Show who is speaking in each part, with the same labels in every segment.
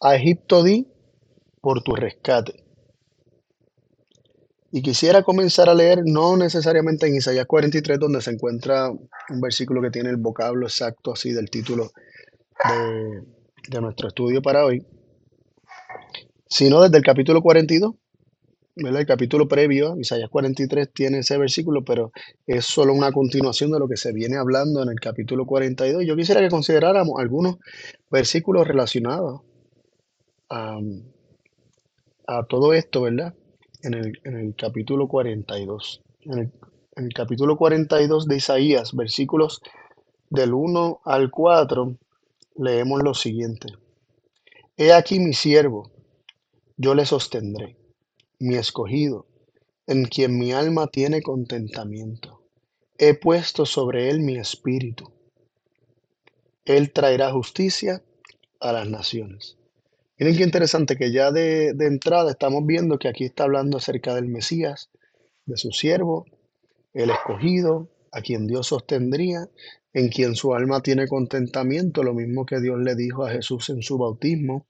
Speaker 1: A Egipto di por tu rescate. Y quisiera comenzar a leer, no necesariamente en Isaías 43, donde se encuentra un versículo que tiene el vocablo exacto así del título de, de nuestro estudio para hoy, sino desde el capítulo 42, ¿verdad? El capítulo previo, Isaías 43, tiene ese versículo, pero es solo una continuación de lo que se viene hablando en el capítulo 42. Yo quisiera que consideráramos algunos versículos relacionados a, a todo esto, ¿verdad? En el capítulo 42. En el capítulo 42 de Isaías, versículos del 1 al 4, leemos lo siguiente. He aquí mi siervo, yo le sostendré, mi escogido, en quien mi alma tiene contentamiento. He puesto sobre él mi espíritu. Él traerá justicia a las naciones. Miren qué interesante que ya de entrada estamos viendo que aquí está hablando acerca del Mesías, de su siervo, el escogido, a quien Dios sostendría, en quien su alma tiene contentamiento, lo mismo que Dios le dijo a Jesús en su bautismo,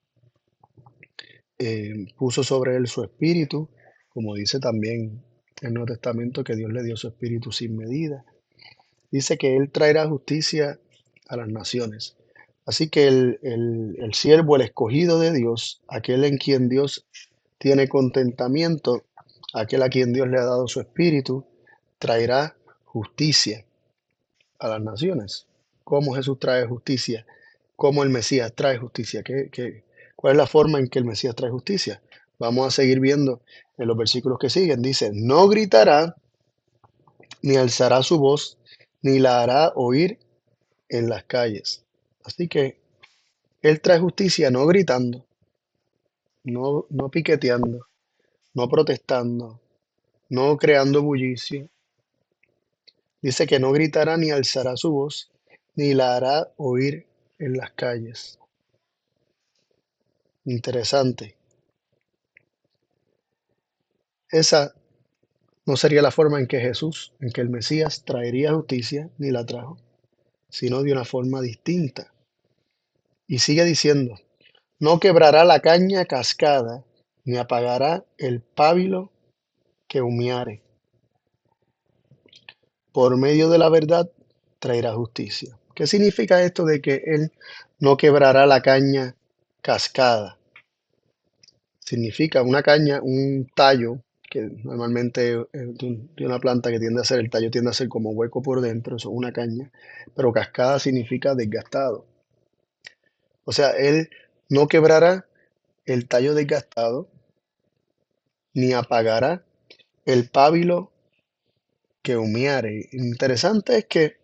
Speaker 1: puso sobre él su espíritu, como dice también el Nuevo Testamento que Dios le dio su espíritu sin medida. Dice que él traerá justicia a las naciones. Así que el siervo, el escogido de Dios, aquel en quien Dios tiene contentamiento, aquel a quien Dios le ha dado su espíritu, traerá justicia a las naciones. ¿Cómo Jesús trae justicia? ¿Cómo el Mesías trae justicia? ¿Cuál es la forma en que el Mesías trae justicia? Vamos a seguir viendo en los versículos que siguen. Dice, no gritará, ni alzará su voz, ni la hará oír en las calles. Así que Él trae justicia no gritando, no piqueteando, no protestando, no creando bullicio. Dice que no gritará ni alzará su voz, ni la hará oír en las calles. Interesante. Esa no sería la forma en que Jesús, en que el Mesías traería justicia, ni la trajo, sino de una forma distinta. Y sigue diciendo, no quebrará la caña cascada, ni apagará el pábilo que humeare. Por medio de la verdad traerá justicia. ¿Qué significa esto de que Él no quebrará la caña cascada? Significa una caña, un tallo, que normalmente de una planta que tiende a ser, el tallo tiende a ser como hueco por dentro, eso es una caña, pero cascada significa desgastado. O sea, Él no quebrará el tallo desgastado, ni apagará el pábilo que humeare. Interesante es que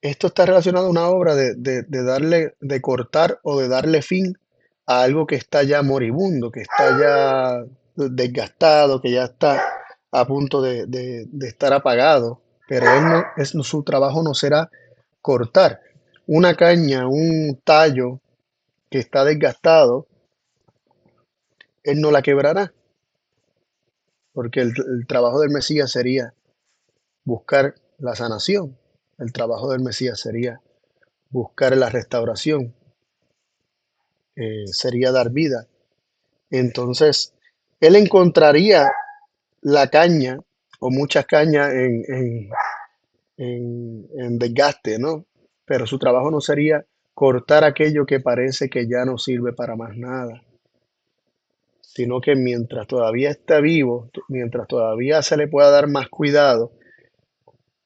Speaker 1: esto está relacionado a una obra de darle, de cortar o de darle fin a algo que está ya moribundo, que está ya desgastado, que ya está a punto de estar apagado. Pero él no, su trabajo no será cortar una caña, un tallo que está desgastado, él no la quebrará, porque el trabajo del Mesías sería buscar la sanación, el trabajo del Mesías sería buscar la restauración, sería dar vida. Entonces, él encontraría la caña o muchas cañas en desgaste, ¿no? Pero su trabajo no sería cortar aquello que parece que ya no sirve para más nada, sino que mientras todavía está vivo, mientras todavía se le pueda dar más cuidado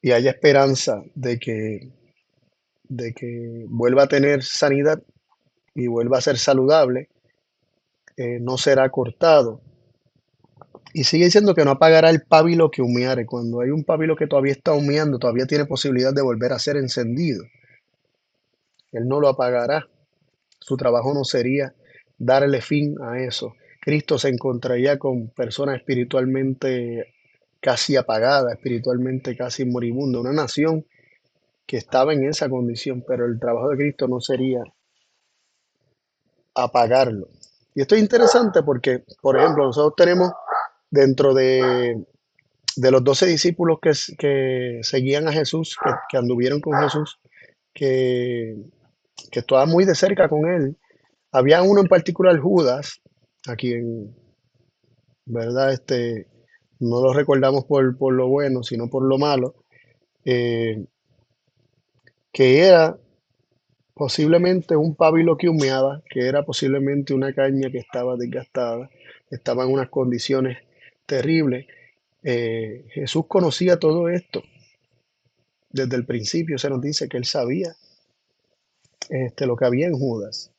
Speaker 1: y haya esperanza de que vuelva a tener sanidad y vuelva a ser saludable, no será cortado. Y sigue diciendo que no apagará el pábilo que humeare. Cuando hay un pábilo que todavía está humeando, todavía tiene posibilidad de volver a ser encendido. Él no lo apagará. Su trabajo no sería darle fin a eso. Cristo se encontraría con personas espiritualmente casi apagadas, espiritualmente casi moribundas, una nación que estaba en esa condición, pero el trabajo de Cristo no sería apagarlo. Y esto es interesante porque, por ejemplo, nosotros tenemos dentro de los 12 discípulos que seguían a Jesús, que anduvieron con Jesús, que, que estaban muy de cerca con él, Había uno en particular, Judas, a quien, ¿verdad? No lo recordamos por lo bueno, sino por lo malo, eh, que era posiblemente un pábilo que humeaba, que era posiblemente una caña que estaba desgastada, estaba en unas condiciones terribles. Jesús conocía todo esto desde el principio, se nos dice que él sabía lo que había en Judas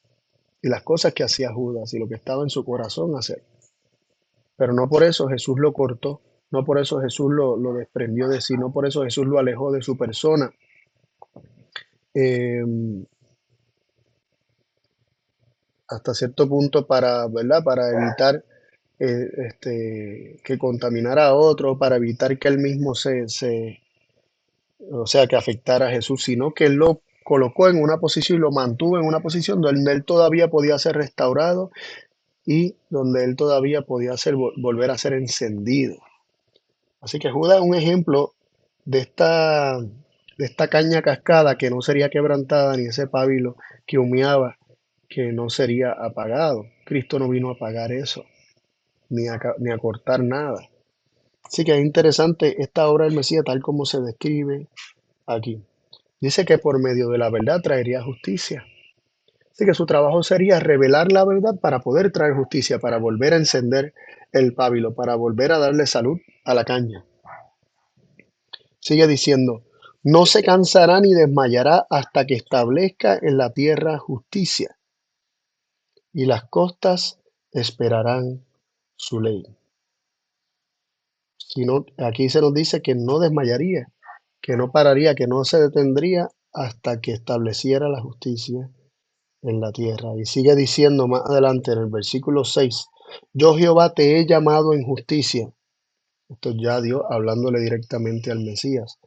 Speaker 1: y las cosas que hacía Judas y lo que estaba en su corazón hacer. Pero no por eso Jesús lo cortó, no por eso Jesús lo desprendió de sí, no por eso Jesús lo alejó de su persona. eh, Hasta cierto punto para, ¿verdad? Para evitar que contaminara a otro, para evitar que él mismo o sea, que afectara a Jesús, sino que él lo colocó en una posición y lo mantuvo en una posición donde él todavía podía ser restaurado y donde él todavía podía volver a ser encendido. Así que Judas es un ejemplo de esta caña cascada que no sería quebrantada, ni ese pábilo que humeaba, que no sería apagado. Cristo no vino a apagar eso, ni a cortar nada. Así que es interesante esta obra del Mesías tal como se describe aquí. Dice que por medio de la verdad traería justicia. Así que su trabajo sería revelar la verdad para poder traer justicia, para volver a encender el pábilo, para volver a darle salud a la caña. Sigue diciendo, no se cansará ni desmayará hasta que establezca en la tierra justicia, y las costas esperarán su ley. Aquí se nos dice que no desmayaría, que no pararía, que no se detendría hasta que estableciera la justicia en la tierra. Y sigue diciendo más adelante en el versículo 6, yo Jehová te he llamado en justicia. Esto ya Dios hablándole directamente al Mesías.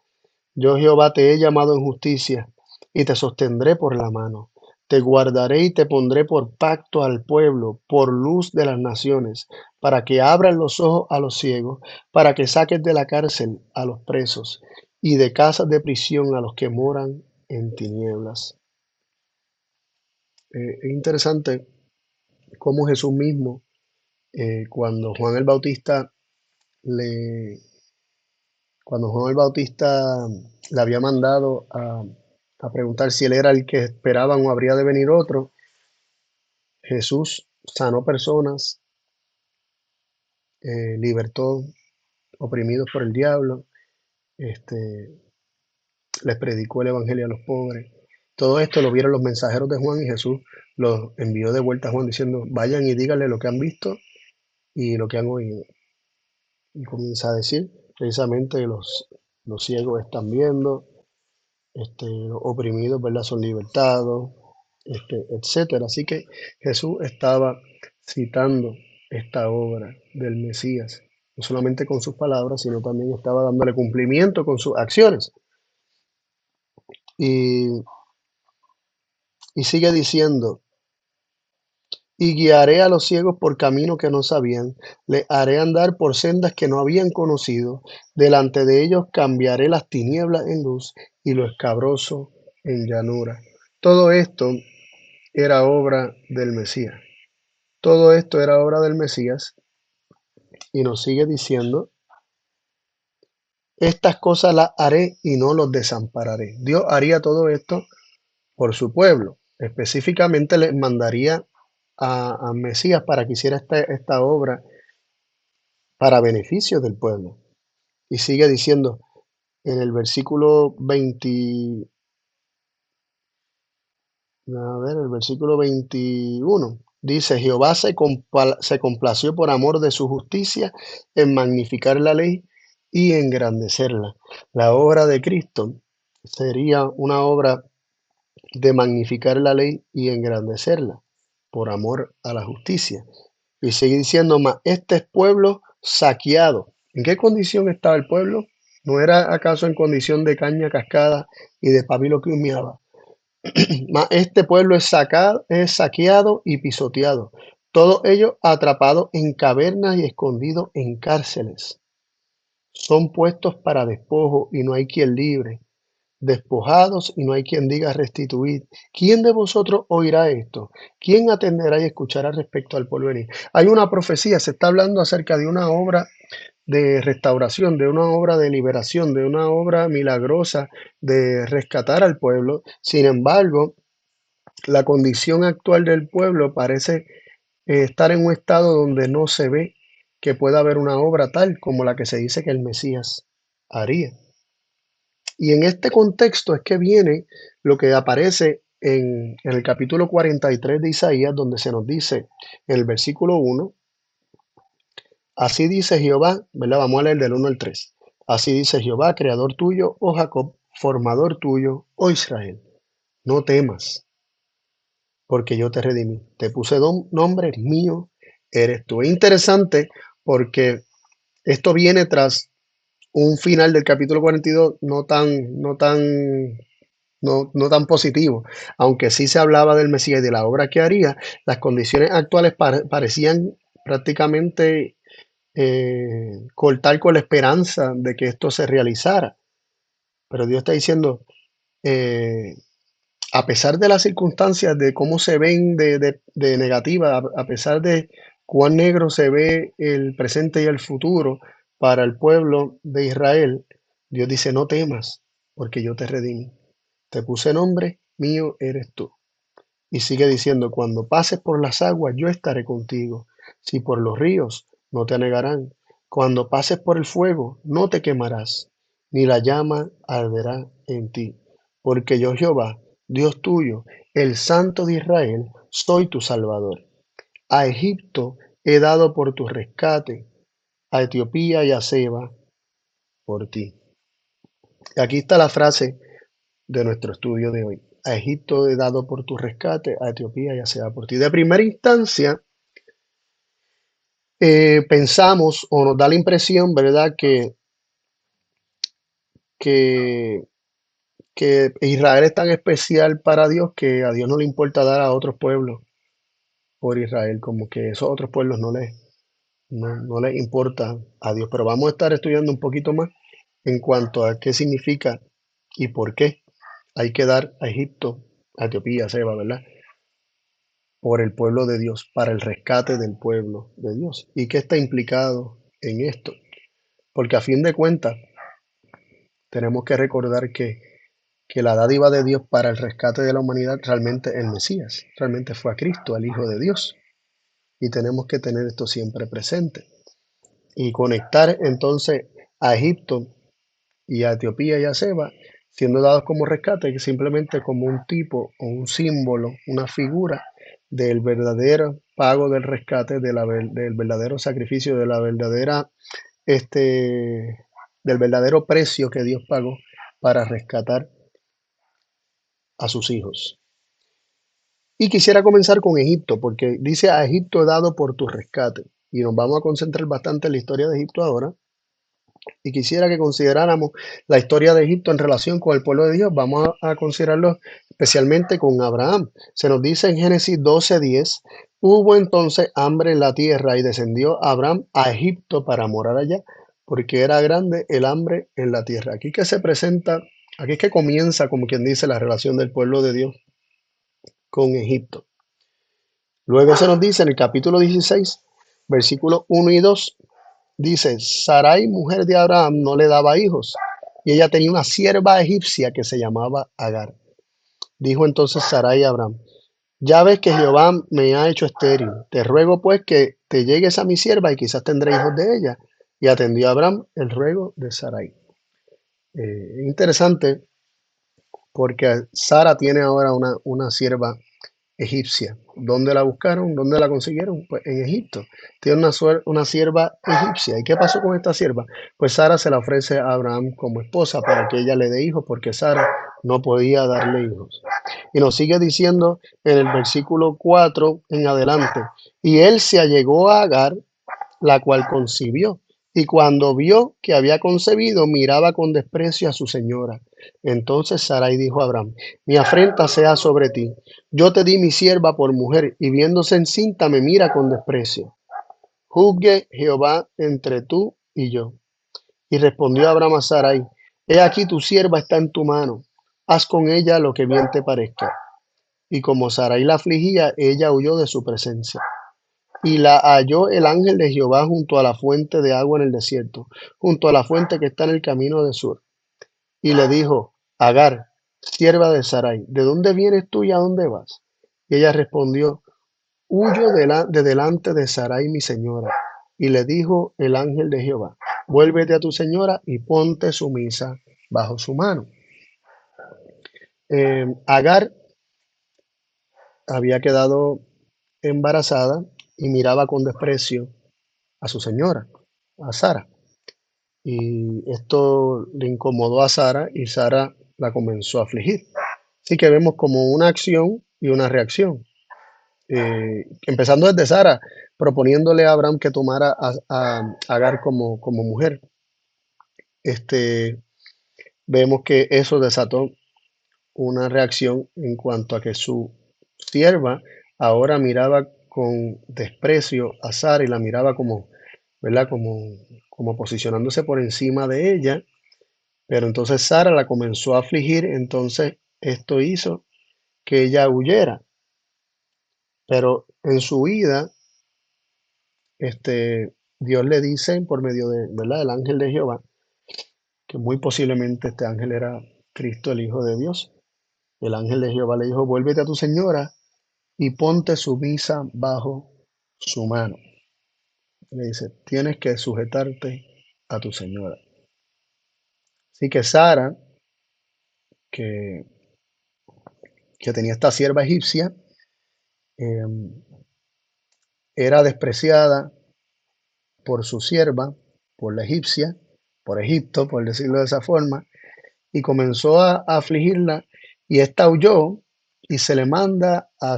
Speaker 1: Yo Jehová te he llamado en justicia y te sostendré por la mano. Te guardaré y te pondré por pacto al pueblo, por luz de las naciones, para que abran los ojos a los ciegos, para que saques de la cárcel a los presos y de casas de prisión a los que moran en tinieblas. Es interesante cómo Jesús mismo, cuando Juan el Bautista le, cuando Juan el Bautista le había mandado a preguntar si él era el que esperaban o habría de venir otro, Jesús sanó personas, libertó oprimidos por el diablo, este, les predicó el evangelio a los pobres. Todo esto lo vieron los mensajeros de Juan y Jesús los envió de vuelta a Juan diciendo, vayan y díganle lo que han visto y lo que han oído. Y comienza a decir precisamente los ciegos están viendo, los oprimidos, ¿verdad? Son libertados, etcétera. Así que Jesús estaba citando esta obra del Mesías, no solamente con sus palabras, sino también estaba dándole cumplimiento con sus acciones. Y, y sigue diciendo, y guiaré a los ciegos por camino que no sabían, les haré andar por sendas que no habían conocido, delante de ellos cambiaré las tinieblas en luz y lo escabroso en llanura. Todo esto era obra del Mesías. Todo esto era obra del Mesías y nos sigue diciendo, estas cosas las haré y no los desampararé. Dios haría todo esto por su pueblo. Específicamente les mandaría a Mesías para que hiciera esta obra para beneficio del pueblo. Y sigue diciendo en el versículo 20, a ver, el versículo 21, dice, Jehová se complació por amor de su justicia en magnificar la ley y engrandecerla. La obra de Cristo sería una obra de magnificar la ley y engrandecerla por amor a la justicia. Y sigue diciendo más, este es pueblo saqueado. ¿En qué condición estaba el pueblo? ¿No era acaso en condición de caña cascada y de pabilo que humeaba? Mas este pueblo es saqueado y pisoteado, todos ellos atrapados en cavernas y escondidos en cárceles. Son puestos para despojo y no hay quien libre. despojados y no hay quien diga restituid. ¿Quién de vosotros oirá esto? ¿Quién atenderá y escuchará respecto al porvenir? Hay una profecía, se está hablando acerca de una obra de restauración, de una obra de liberación, de una obra milagrosa de rescatar al pueblo. Sin embargo, la condición actual del pueblo parece estar en un estado donde no se ve que pueda haber una obra tal como la que se dice que el Mesías haría. Y en este contexto es que viene lo que aparece en el capítulo 43 de Isaías, donde se nos dice en el versículo 1, así dice Jehová, ¿verdad? Vamos a leer del 1 al 3. Así dice Jehová, creador tuyo, oh Jacob, formador tuyo, oh Israel. No temas, porque yo te redimí. Te puse nombre, mío eres tú. Es interesante porque esto viene tras un final del capítulo 42 no tan positivo, aunque sí se hablaba del Mesías y de la obra que haría. Las condiciones actuales parecían prácticamente cortar con la esperanza de que esto se realizara. Pero Dios está diciendo, eh, a pesar de las circunstancias, de cómo se ven de negativa, a pesar de cuán negro se ve el presente y el futuro para el pueblo de Israel, Dios dice, no temas, porque yo te redimí. Te puse nombre, mío eres tú. Y sigue diciendo, cuando pases por las aguas, yo estaré contigo. Si por los ríos, no te anegarán. Cuando pases por el fuego, no te quemarás, ni la llama arderá en ti. Porque yo, Jehová, Dios tuyo, el Santo de Israel, soy tu Salvador. A Egipto he dado por tu rescate, a Etiopía y a Seba por ti. Y aquí está la frase de nuestro estudio de hoy. A Egipto he dado por tu rescate, a Etiopía ya sea por ti. De primera instancia, pensamos o nos da la impresión, ¿verdad?, que, que Israel es tan especial para Dios que a Dios no le importa dar a otros pueblos por Israel, como que esos otros pueblos no les importa a Dios. Pero vamos a estar estudiando un poquito más en cuanto a qué significa y por qué hay que dar a Egipto, a Etiopía, a Seba, ¿verdad?, por el pueblo de Dios, para el rescate del pueblo de Dios. ¿Y qué está implicado en esto? Porque a fin de cuentas, tenemos que recordar que la dádiva de Dios para el rescate de la humanidad realmente es el Mesías, realmente fue a Cristo, el Hijo de Dios. Y tenemos que tener esto siempre presente. Y conectar entonces a Egipto y a Etiopía y a Seba, siendo dados como rescate, que simplemente como un tipo o un símbolo, una figura del verdadero pago del rescate, del verdadero sacrificio, de la verdadera, del verdadero precio que Dios pagó para rescatar a sus hijos. Y quisiera comenzar con Egipto, porque dice a Egipto he dado por tu rescate. Y nos vamos a concentrar bastante en la historia de Egipto ahora, y quisiera que consideráramos la historia de Egipto en relación con el pueblo de Dios. Vamos a considerarlo especialmente con Abraham. Se nos dice en Génesis 12:10, hubo entonces hambre en la tierra y descendió Abraham a Egipto para morar allá, porque era grande el hambre en la tierra. Aquí que se presenta, aquí es que comienza, como quien dice, la relación del pueblo de Dios con Egipto. Luego se nos dice en el capítulo 16, versículos 1 y 2, dice, Sarai, mujer de Abraham, no le daba hijos, y ella tenía una sierva egipcia que se llamaba Agar. Dijo entonces Sarai a Abraham, ya ves que Jehová me ha hecho estéril, te ruego pues que te llegues a mi sierva y quizás tendré hijos de ella. Y atendió a Abraham el ruego de Sarai. Interesante porque Sara tiene ahora una sierva egipcia. ¿Dónde la buscaron? ¿Dónde la consiguieron? Pues en Egipto. Tiene una sierva egipcia. ¿Y qué pasó con esta sierva? Pues Sara se la ofrece a Abraham como esposa para que ella le dé hijos, porque Sara no podía darle hijos. Y nos sigue diciendo en el versículo 4 en adelante, y él se allegó a Agar, la cual concibió. Y cuando vio que había concebido, miraba con desprecio a su señora. Entonces Sarai dijo a Abraham, mi afrenta sea sobre ti. Yo te di mi sierva por mujer, y viéndose encinta me mira con desprecio. Juzgue Jehová entre tú y yo. Y respondió Abraham a Sarai, he aquí tu sierva está en tu mano. haz con ella lo que bien te parezca. Y como Sarai la afligía, ella huyó de su presencia. Y la halló el ángel de Jehová junto a la fuente de agua en el desierto, junto a la fuente que está en el camino de Sur. Y le dijo, Agar, sierva de Sarai, ¿de dónde vienes tú y a dónde vas? Y ella respondió, huyo de delante de Sarai mi señora. Y le dijo el ángel de Jehová, vuélvete a tu señora y ponte sumisa bajo su mano. Agar había quedado embarazada y miraba con desprecio a su señora, a Sara. Y esto le incomodó a Sara y Sara la comenzó a afligir. Así que vemos como una acción y una reacción. Empezando desde Sara, proponiéndole a Abraham que tomara a Agar como mujer. Este, vemos que eso desató una reacción en cuanto a que su sierva ahora miraba con desprecio a Sara y la miraba como, ¿verdad? Como posicionándose por encima de ella, pero entonces Sara la comenzó a afligir, entonces esto hizo que ella huyera, pero en su huida, Dios le dice por medio de, ¿verdad? Del ángel de Jehová, que muy posiblemente este ángel era Cristo, el Hijo de Dios. El ángel de Jehová le dijo, vuélvete a tu señora y ponte sumisa bajo su mano. Le dice, tienes que sujetarte a tu señora. Así que Sara, que, que tenía esta sierva egipcia, eh, era despreciada por su sierva, por la egipcia, por Egipto, por decirlo de esa forma, y comenzó a afligirla, y ésta huyó y se le manda a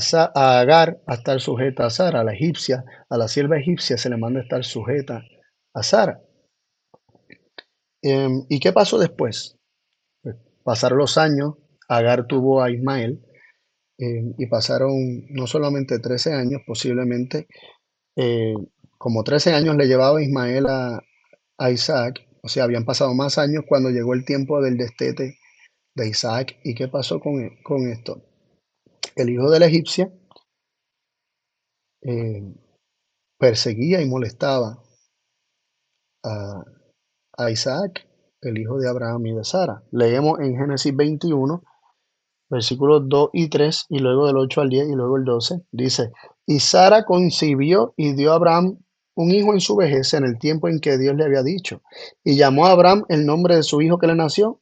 Speaker 1: Agar a estar sujeta a Sara, a la egipcia, a la sierva egipcia se le manda a estar sujeta a Sara. ¿Y qué pasó después? Pues pasaron los años, Agar tuvo a Ismael, y pasaron no solamente 13 años, posiblemente eh, como 13 años le llevaba Ismael a Isaac, o sea, habían pasado más años cuando llegó el tiempo del destete de Isaac. ¿Y qué pasó con esto? El hijo de la egipcia eh, perseguía y molestaba a, a Isaac, el hijo de Abraham y de Sara. Leemos en Génesis 21, versículos 2 y 3, y luego del 8 al 10 y luego el 12, dice, y Sara concibió y dio a Abraham un hijo en su vejez en el tiempo en que Dios le había dicho, y llamó a Abraham el nombre de su hijo que le nació,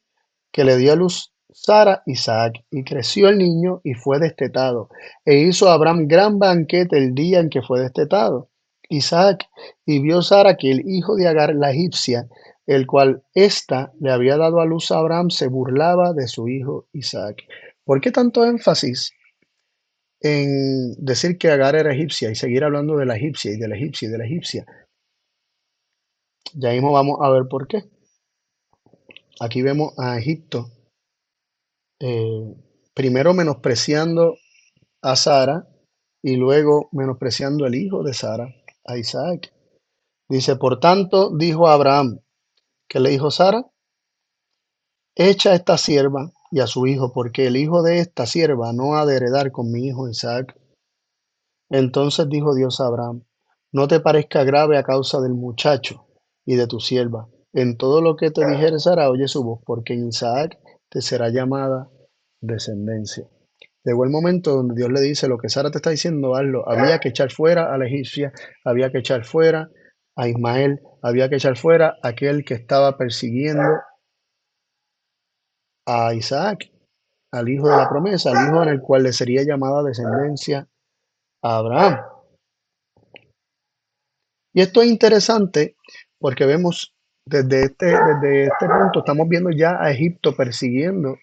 Speaker 1: que le dio a luz Sara, Isaac, y creció el niño y fue destetado, e hizo Abraham gran banquete el día en que fue destetado. Isaac, y vio Sara que el hijo de Agar, la egipcia, el cual ésta le había dado a luz a Abraham, se burlaba de su hijo Isaac. ¿Por qué tanto énfasis en decir que Agar era egipcia y seguir hablando de la egipcia y de la egipcia y de la egipcia? Ya mismo vamos a ver por qué. Aquí vemos a Egipto eh, primero menospreciando a Sara y luego menospreciando al hijo de Sara, a Isaac. Dice, por tanto, dijo a Abraham, que le dijo Sara, echa a esta sierva y a su hijo, porque el hijo de esta sierva no ha de heredar con mi hijo Isaac. Entonces dijo Dios a Abraham, no te parezca grave a causa del muchacho y de tu sierva. En todo lo que te dijere Sara, oye su voz, porque en Isaac te será llamada descendencia. Llegó el momento donde Dios le dice, lo que Sara te está diciendo, hazlo. Había que echar fuera a la egipcia, había que echar fuera a Ismael, había que echar fuera a aquel que estaba persiguiendo a Isaac, al hijo de la promesa, al hijo en el cual le sería llamada descendencia a Abraham. Y esto es interesante porque vemos desde este punto, estamos viendo ya a Egipto persiguiendo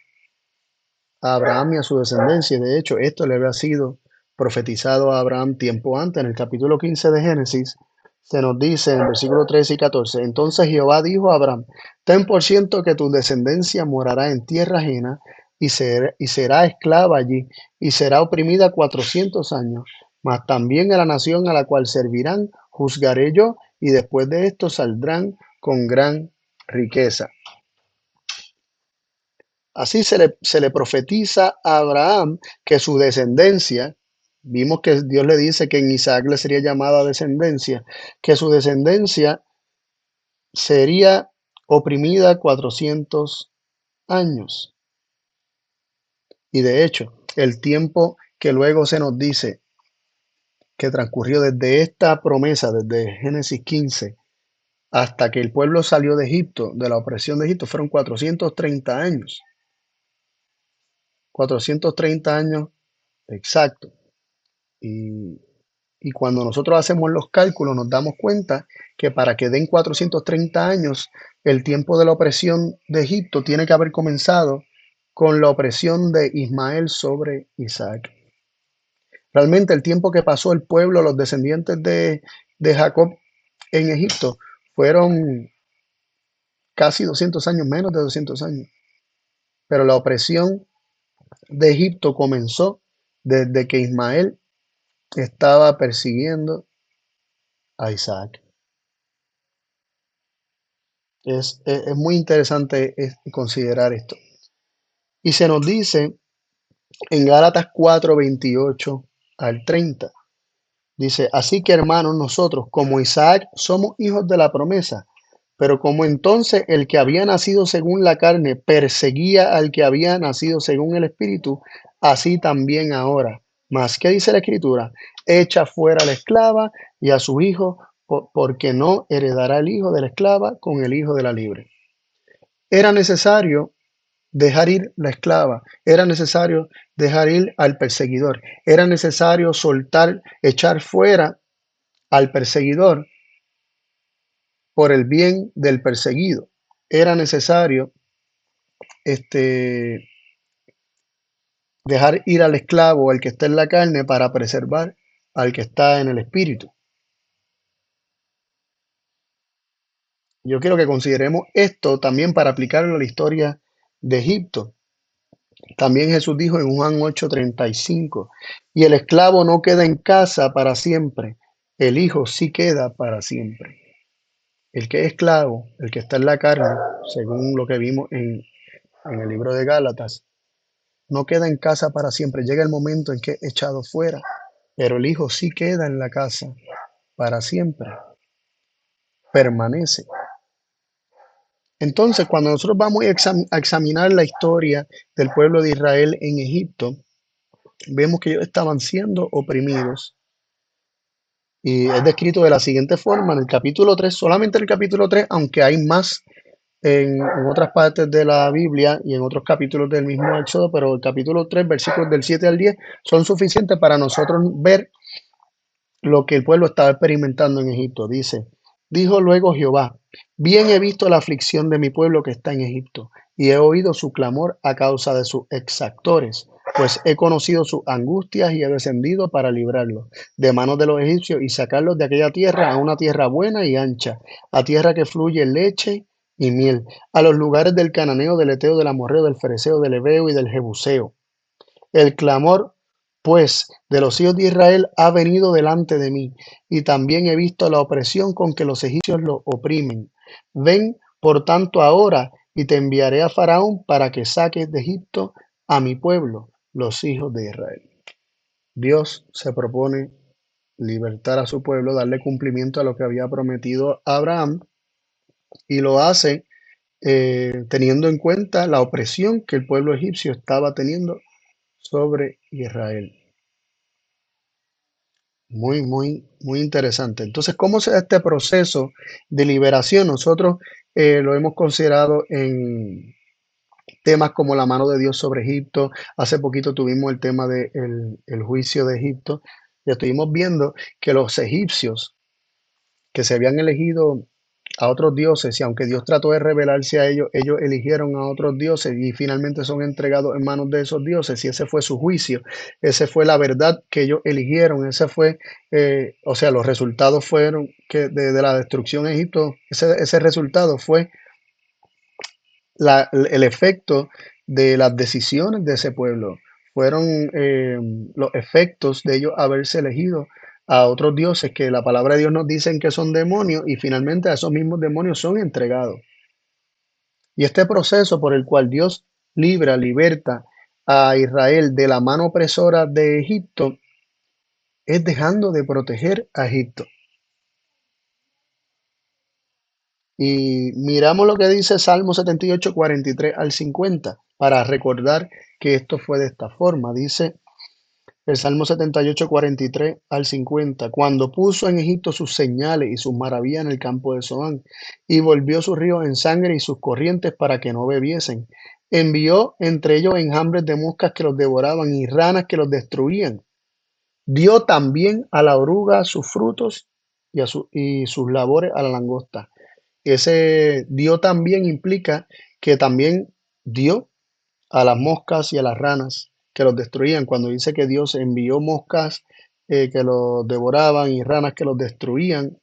Speaker 1: a Abraham y a su descendencia. De hecho, esto le había sido profetizado a Abraham tiempo antes. En el capítulo 15 de Génesis se nos dice en el versículo 13 y 14, entonces Jehová dijo a Abraham, ten por ciento que tu descendencia morará en tierra ajena y será esclava allí y será oprimida 400 años, mas también a la nación a la cual servirán juzgaré yo y después de esto saldrán con gran riqueza. Así se le profetiza a Abraham que su descendencia, vimos que Dios le dice que en Isaac le sería llamada descendencia, que su descendencia sería oprimida 400 años. Y de hecho, el tiempo que luego se nos dice que transcurrió desde esta promesa, desde Génesis 15, hasta que el pueblo salió de Egipto, de la opresión de Egipto, fueron 430 años. 430 años exacto. Y, y cuando nosotros hacemos los cálculos, nos damos cuenta que para que den 430 años, el tiempo de la opresión de Egipto tiene que haber comenzado con la opresión de Ismael sobre Isaac. Realmente el tiempo que pasó el pueblo, los descendientes de Jacob en Egipto, fueron casi 200 años, menos de 200 años. Pero la opresión de Egipto comenzó desde que Ismael estaba persiguiendo a Isaac. Es muy interesante considerar esto. Y se nos dice en Gálatas 4:28 al 30, dice, así que hermanos, nosotros como Isaac somos hijos de la promesa, pero como entonces el que había nacido según la carne perseguía al que había nacido según el Espíritu, así también ahora. Mas, ¿qué dice la Escritura? Echa fuera a la esclava y a su hijo, porque no heredará el hijo de la esclava con el hijo de la libre. Era necesario dejar ir la esclava, era necesario dejar ir al perseguidor, era necesario soltar, echar fuera al perseguidor por el bien del perseguido. Era necesario este, dejar ir al esclavo, al que está en la carne, para preservar al que está en el espíritu. Yo quiero que consideremos esto también para aplicarlo a la historia de Egipto. También Jesús dijo en Juan 8:35, y el esclavo no queda en casa para siempre, el hijo sí queda para siempre. El que es esclavo, el que está en la carne, según lo que vimos en el libro de Gálatas, no queda en casa para siempre. Llega el momento en que es echado fuera, pero el hijo sí queda en la casa para siempre, permanece. Entonces, cuando nosotros vamos a examinar la historia del pueblo de Israel en Egipto, vemos que ellos estaban siendo oprimidos. Y es descrito de la siguiente forma en el capítulo 3, solamente el capítulo 3, aunque hay más en otras partes de la Biblia y en otros capítulos del mismo Éxodo, pero el capítulo 3, versículos del 7 al 10, son suficientes para nosotros ver lo que el pueblo estaba experimentando en Egipto. Dice, dijo luego Jehová, bien he visto la aflicción de mi pueblo que está en Egipto, y he oído su clamor a causa de sus exactores, pues he conocido sus angustias y he descendido para librarlos de manos de los egipcios y sacarlos de aquella tierra a una tierra buena y ancha, a tierra que fluye leche y miel, a los lugares del cananeo, del eteo, del amorreo, del fereceo, del heveo y del jebuseo. El clamor, pues, de los hijos de Israel ha venido delante de mí, y también he visto la opresión con que los egipcios los oprimen. Ven, por tanto, ahora, y te enviaré a Faraón para que saques de Egipto a mi pueblo, los hijos de Israel. Dios se propone libertar a su pueblo, darle cumplimiento a lo que había prometido a Abraham, y lo hace teniendo en cuenta la opresión que el pueblo egipcio estaba teniendo sobre Israel. Muy, muy, muy interesante. Entonces, ¿cómo se da este proceso de liberación? Nosotros lo hemos considerado en temas como la mano de Dios sobre Egipto. Hace poquito tuvimos el tema del el juicio de Egipto y estuvimos viendo que los egipcios que se habían elegido a otros dioses, y aunque Dios trató de revelarse a ellos, ellos eligieron a otros dioses y finalmente son entregados en manos de esos dioses, y ese fue su juicio, esa fue la verdad que ellos eligieron, ese fue, o sea, los resultados fueron que de la destrucción de Egipto, ese resultado fue el efecto de las decisiones de ese pueblo, fueron los efectos de ellos haberse elegido a otros dioses que la palabra de Dios nos dicen que son demonios y finalmente a esos mismos demonios son entregados. Y este proceso por el cual Dios liberta a Israel de la mano opresora de Egipto, es dejando de proteger a Egipto. Y miramos lo que dice Salmo 78, 43 al 50, para recordar que esto fue de esta forma. Dice el Salmo 78, 43 al 50, cuando puso en Egipto sus señales y sus maravillas en el campo de Zoán, y volvió sus ríos en sangre y sus corrientes para que no bebiesen. Envió entre ellos enjambres de moscas que los devoraban y ranas que los destruían. Dio también a la oruga sus frutos y sus labores a la langosta. Ese dio también implica que también dio a las moscas y a las ranas que los destruían. Cuando dice que Dios envió moscas que los devoraban y ranas que los destruían,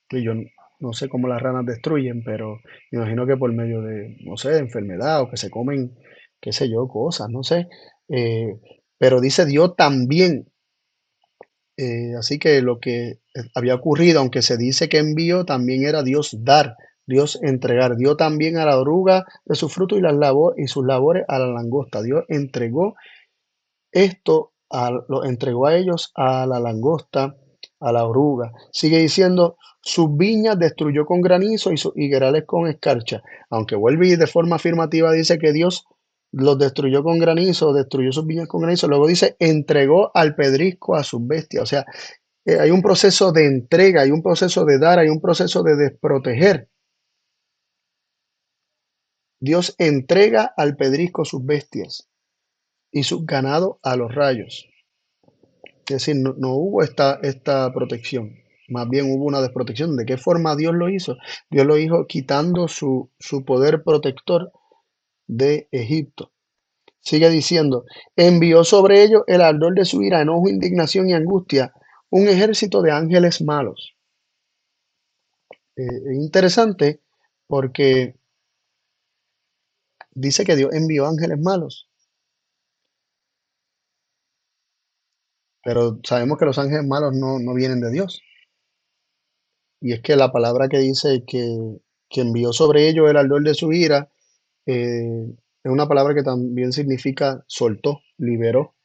Speaker 1: que yo no sé cómo las ranas destruyen, pero me imagino que por medio de, no sé, de enfermedad o que se comen, qué sé yo, cosas, no sé. Eh, pero dice Dios también. Así que lo que había ocurrido, aunque se dice que envió, también era Dios dar, Dios entregar. Dio también a la oruga de su fruto y sus labores a la langosta. Dios entregó lo entregó a ellos, a la langosta, a la oruga. Sigue diciendo, sus viñas destruyó con granizo y sus higuerales con escarcha. Aunque vuelve y de forma afirmativa dice que Dios los destruyó con granizo, destruyó sus viñas con granizo. Luego dice, entregó al pedrisco a sus bestias. O sea, hay un proceso de entrega, hay un proceso de dar, hay un proceso de desproteger. Dios entrega al pedrisco sus bestias y sus ganados a los rayos. Es decir, no hubo esta protección, más bien hubo una desprotección. ¿De qué forma Dios lo hizo? Dios lo hizo quitando su poder protector de Egipto. Sigue diciendo, envió sobre ellos el ardor de su ira, enojo, indignación y angustia, un ejército de ángeles malos. Es interesante porque dice que Dios envió ángeles malos, pero sabemos que los ángeles malos no vienen de Dios. Y es que la palabra que dice que envió sobre ellos el ardor de su ira, es una palabra que también significa soltó, liberó.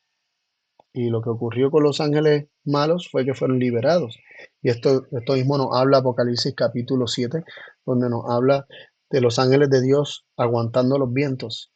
Speaker 1: Y lo que ocurrió con los ángeles malos fue que fueron liberados. Y esto mismo nos habla Apocalipsis capítulo 7, donde nos habla de los ángeles de Dios aguantando los vientos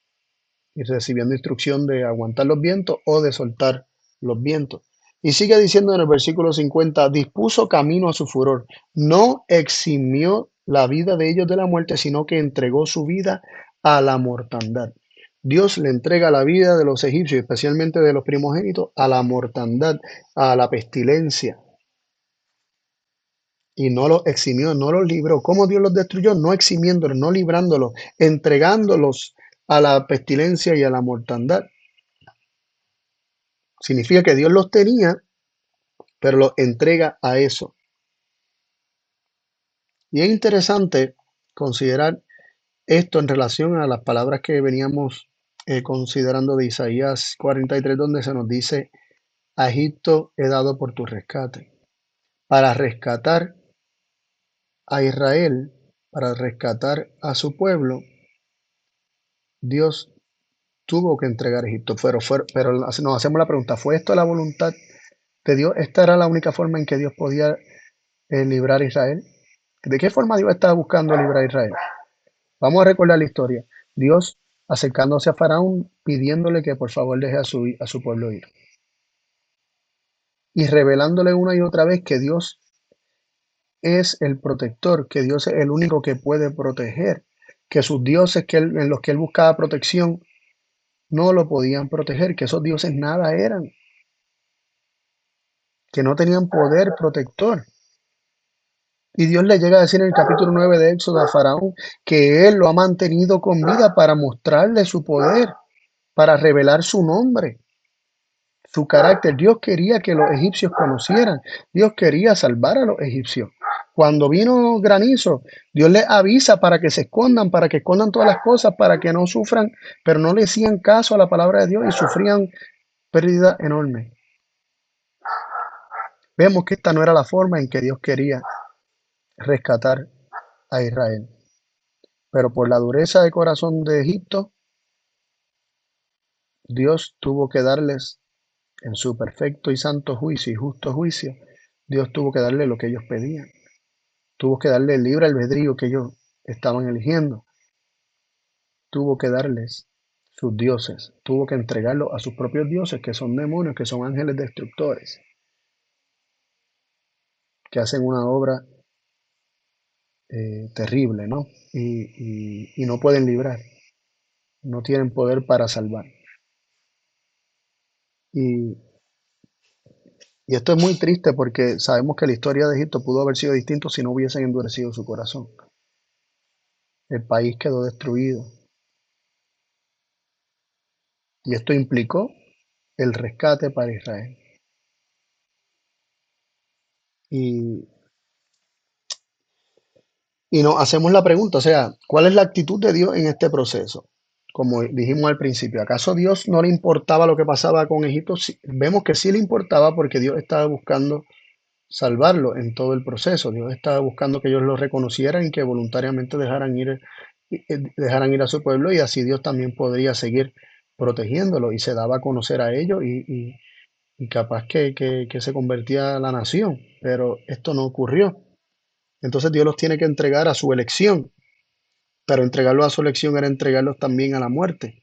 Speaker 1: y recibiendo instrucción de aguantar los vientos o de soltar los vientos. Y sigue diciendo en el versículo 50, dispuso camino a su furor, no eximió la vida de ellos de la muerte, sino que entregó su vida a la mortandad. Dios le entrega la vida de los egipcios, especialmente de los primogénitos, a la mortandad, a la pestilencia. Y no los eximió, no los libró. ¿Cómo Dios los destruyó? No eximiéndolos, no librándolos, entregándolos a la pestilencia y a la mortandad. Significa que Dios los tenía, pero los entrega a eso. Y es interesante considerar esto en relación a las palabras que veníamos considerando de Isaías 43, donde se nos dice, a Egipto he dado por tu rescate. Para rescatar a Israel, para rescatar a su pueblo, Dios tuvo que entregar a Egipto. Pero nos hacemos la pregunta, ¿fue esto la voluntad de Dios? ¿Esta era la única forma en que Dios podía librar a Israel? ¿De qué forma Dios estaba buscando librar a Israel? Vamos a recordar la historia. Dios acercándose a Faraón, pidiéndole que por favor deje a su pueblo ir. Y revelándole una y otra vez que Dios es el protector, que Dios es el único que puede proteger, que sus dioses en los que él buscaba protección no lo podían proteger, que esos dioses nada eran, que no tenían poder protector. Y Dios le llega a decir en el capítulo 9 de Éxodo a Faraón que él lo ha mantenido con vida para mostrarle su poder, para revelar su nombre, su carácter. Dios quería que los egipcios conocieran. Dios quería salvar a los egipcios. Cuando vino granizo, Dios les avisa para que escondan todas las cosas, para que no sufran, pero no le hacían caso a la palabra de Dios y sufrían pérdida enorme. Vemos que esta no era la forma en que Dios quería rescatar a Israel. Pero por la dureza de corazón de Egipto, Dios tuvo que darles, en su perfecto y santo juicio y justo juicio, Dios tuvo que darle lo que ellos pedían. Tuvo que darle el libre albedrío que ellos estaban eligiendo. Tuvo que darles sus dioses. Tuvo que entregarlo a sus propios dioses, que son demonios, que son ángeles destructores, que hacen una obra terrible, ¿no? Y no pueden librar, no tienen poder para salvar. Y, y esto es muy triste porque sabemos que la historia de Egipto pudo haber sido distinta si no hubiesen endurecido su corazón. El país quedó destruido y esto implicó el rescate para Israel. Y, y nos hacemos la pregunta, o sea, ¿cuál es la actitud de Dios en este proceso? Como dijimos al principio, ¿acaso Dios no le importaba lo que pasaba con Egipto? Sí, vemos que sí le importaba porque Dios estaba buscando salvarlo en todo el proceso. Dios estaba buscando que ellos lo reconocieran y que voluntariamente dejaran ir a su pueblo y así Dios también podría seguir protegiéndolo y se daba a conocer a ellos y capaz que se convertía la nación, pero esto no ocurrió. Entonces Dios los tiene que entregar a su elección, pero entregarlos a su elección era entregarlos también a la muerte.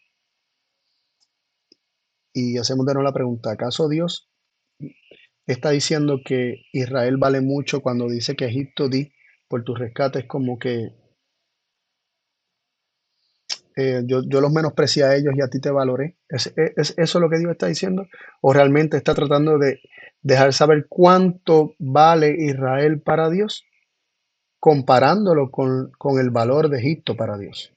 Speaker 1: Y hacemos de nuevo la pregunta, ¿acaso Dios está diciendo que Israel vale mucho cuando dice que Egipto di por tu rescate? Es como que yo los menosprecié a ellos y a ti te valoré. ¿Es eso lo que Dios está diciendo? ¿O realmente está tratando de dejar saber cuánto vale Israel para Dios, comparándolo con el valor de Egipto para Dios?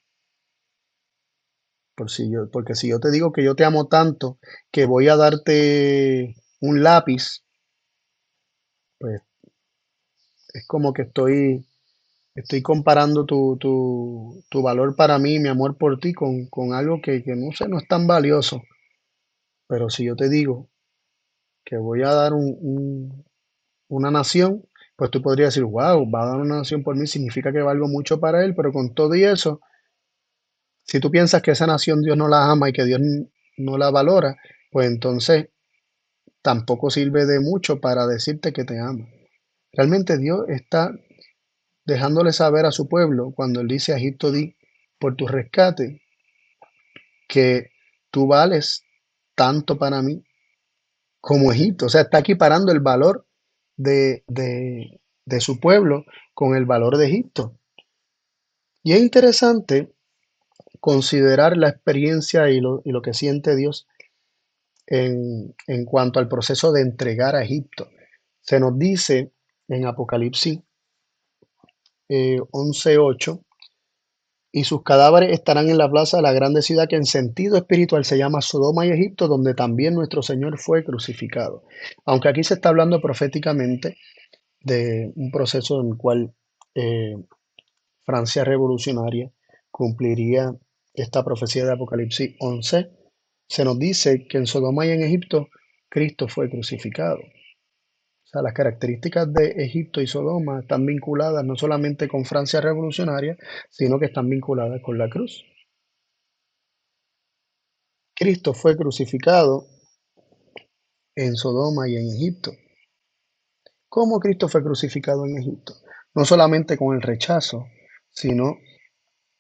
Speaker 1: Porque si yo te digo que yo te amo tanto que voy a darte un lápiz, pues es como que estoy comparando tu valor para mí, mi amor por ti, con algo que no sé, no es tan valioso. Pero si yo te digo que voy a dar una nación, pues tú podrías decir, wow, va a dar una nación por mí, significa que valgo mucho para él, pero con todo y eso, si tú piensas que esa nación Dios no la ama y que Dios no la valora, pues entonces tampoco sirve de mucho para decirte que te ama. Realmente Dios está dejándole saber a su pueblo, cuando él dice a Egipto, di por tu rescate, que tú vales tanto para mí como Egipto. O sea, está equiparando el valor de su pueblo con el valor de Egipto. Y es interesante considerar la experiencia y lo que siente Dios en cuanto al proceso de entregar a Egipto. Se nos dice en Apocalipsis 11:8, y sus cadáveres estarán en la plaza de la grande ciudad que en sentido espiritual se llama Sodoma y Egipto, donde también nuestro Señor fue crucificado. Aunque aquí se está hablando proféticamente de un proceso en el cual eh, Francia revolucionaria cumpliría esta profecía de Apocalipsis 11, se nos dice que en Sodoma y en Egipto Cristo fue crucificado. O sea, las características de Egipto y Sodoma están vinculadas no solamente con Francia revolucionaria, sino que están vinculadas con la cruz. Cristo fue crucificado en Sodoma y en Egipto. ¿Cómo Cristo fue crucificado en Egipto? No solamente con el rechazo, sino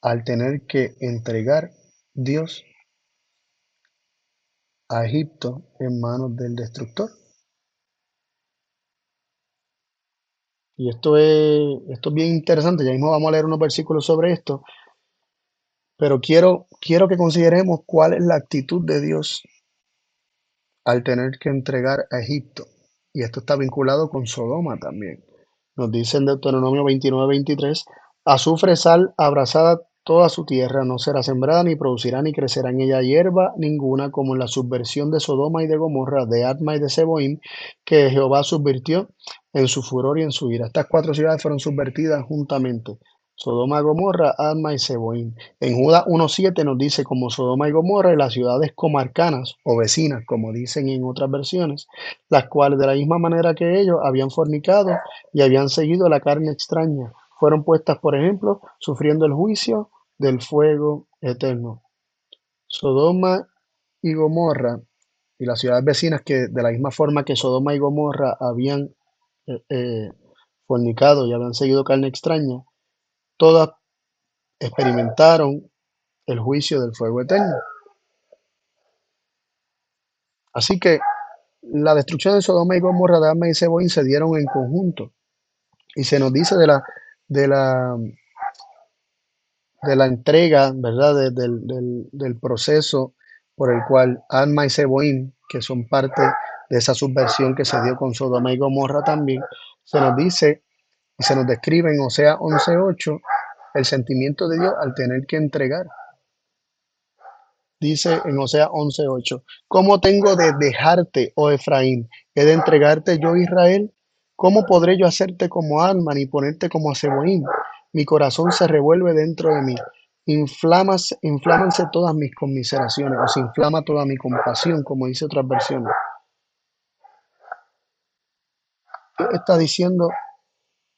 Speaker 1: al tener que entregar Dios a Egipto en manos del destructor. Y esto es bien interesante, ya mismo vamos a leer unos versículos sobre esto, pero quiero que consideremos cuál es la actitud de Dios al tener que entregar a Egipto. Y esto está vinculado con Sodoma también. Nos dice en Deuteronomio 29:23, azufre, sal, abrasada toda su tierra, no será sembrada, ni producirá, ni crecerá en ella hierba ninguna, como en la subversión de Sodoma y de Gomorra, de Adma y de Seboim, que Jehová subvirtió en su furor y en su ira. Estas cuatro ciudades fueron subvertidas juntamente: Sodoma, Gomorra, Adma y Seboim. En Judas 1:7 nos dice, como Sodoma y Gomorra y las ciudades comarcanas o vecinas, como dicen en otras versiones, las cuales de la misma manera que ellos habían fornicado y habían seguido la carne extraña, fueron puestas, por ejemplo, sufriendo el juicio del fuego eterno. Sodoma y Gomorra y las ciudades vecinas que de la misma forma que Sodoma y Gomorra habían fornicado y habían seguido carne extraña, todas experimentaron el juicio del fuego eterno. Así que la destrucción de Sodoma y Gomorra, de Adma y Zeboim se dieron en conjunto. Y se nos dice de la, de la entrega, ¿verdad? Del proceso por el cual Adma y Zeboim, que son parte de esa subversión que se dio con Sodoma y Gomorra también, se nos dice y se nos describe en Osea 11:8 el sentimiento de Dios al tener que entregar. Dice en Osea 11:8, ¿cómo tengo de dejarte, oh Efraín? ¿He de entregarte yo, Israel? ¿Cómo podré yo hacerte como Alma y ponerte como Seboim? Mi corazón se revuelve dentro de mí. Inflámanse todas mis conmiseraciones, o se inflama toda mi compasión, como dice otras versiones. ¿Qué está diciendo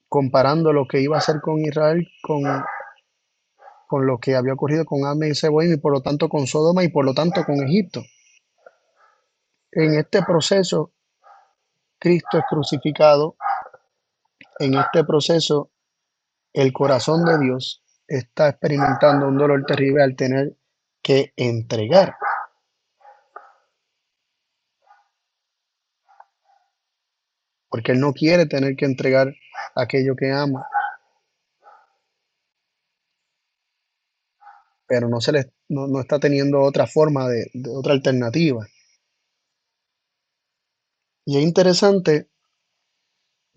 Speaker 1: comparando lo que iba a hacer con Israel con lo que había ocurrido con Alma y Seboim y por lo tanto con Sodoma y por lo tanto con Egipto? En este proceso Cristo es crucificado. En este proceso, el corazón de Dios está experimentando un dolor terrible al tener que entregar, porque Él no quiere tener que entregar aquello que ama, pero no está teniendo otra forma de otra alternativa. Y es interesante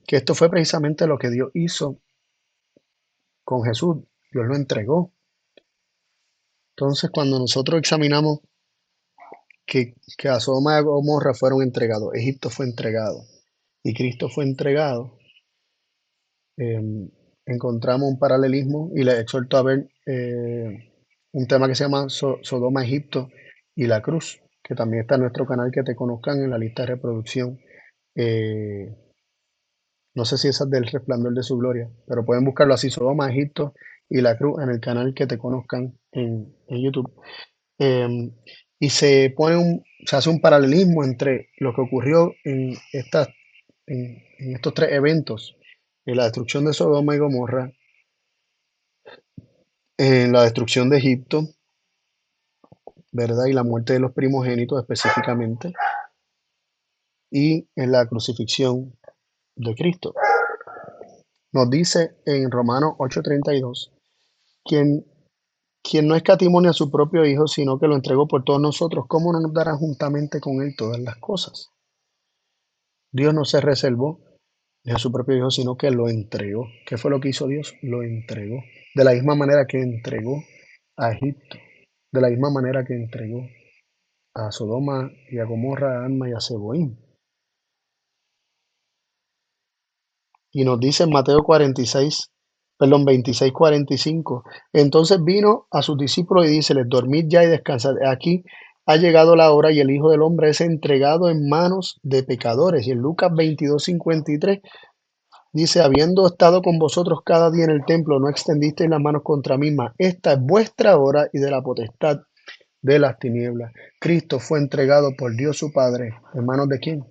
Speaker 1: que esto fue precisamente lo que Dios hizo con Jesús. Dios lo entregó. Entonces, cuando nosotros examinamos que a Sodoma y Gomorra fueron entregados, Egipto fue entregado y Cristo fue entregado, eh, encontramos un paralelismo y les exhorto a ver un tema que se llama Sodoma, Egipto y la cruz, que también está en nuestro canal, que te conozcan en la lista de reproducción. Eh, no sé si esa es del Resplandor de su Gloria, pero pueden buscarlo así, Sodoma, Egipto y la cruz, en el canal que te conozcan en YouTube. Eh, y se hace un paralelismo entre lo que ocurrió en estos tres eventos, en la destrucción de Sodoma y Gomorra, en la destrucción de Egipto, ¿verdad? Y la muerte de los primogénitos específicamente, y en la crucifixión de Cristo. Nos dice en Romanos 8:32, quien, quien no escatimó ni a su propio Hijo, sino que lo entregó por todos nosotros, ¿cómo no nos dará juntamente con Él todas las cosas? Dios no se reservó ni a su propio Hijo, sino que lo entregó. ¿Qué fue lo que hizo Dios? Lo entregó. De la misma manera que entregó a Egipto, de la misma manera que entregó a Sodoma y a Gomorra, a Adma y a Zeboim. Y nos dice en Mateo 46, perdón, 26:45, entonces vino a sus discípulos y díceles, dormid ya y descansad. Aquí ha llegado la hora y el Hijo del Hombre es entregado en manos de pecadores. Y en Lucas 22:53 dice, habiendo estado con vosotros cada día en el templo, no extendisteis las manos contra mí, mas esta es vuestra hora y de la potestad de las tinieblas. Cristo fue entregado por Dios su Padre. ¿En manos de quién?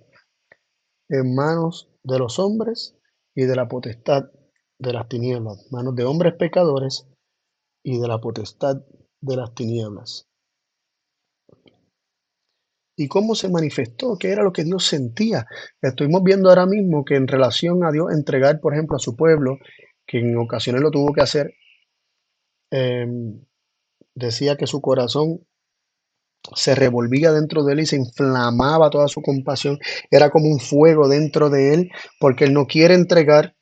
Speaker 1: En manos de los hombres y de la potestad de las tinieblas. Manos de hombres pecadores y de la potestad de las tinieblas. ¿Y cómo se manifestó? ¿Qué era lo que Dios sentía? Estuvimos viendo ahora mismo que en relación a Dios entregar, por ejemplo, a su pueblo, que en ocasiones lo tuvo que hacer, eh, decía que su corazón se revolvía dentro de él y se inflamaba toda su compasión. Era como un fuego dentro de él, porque él no quiere entregar,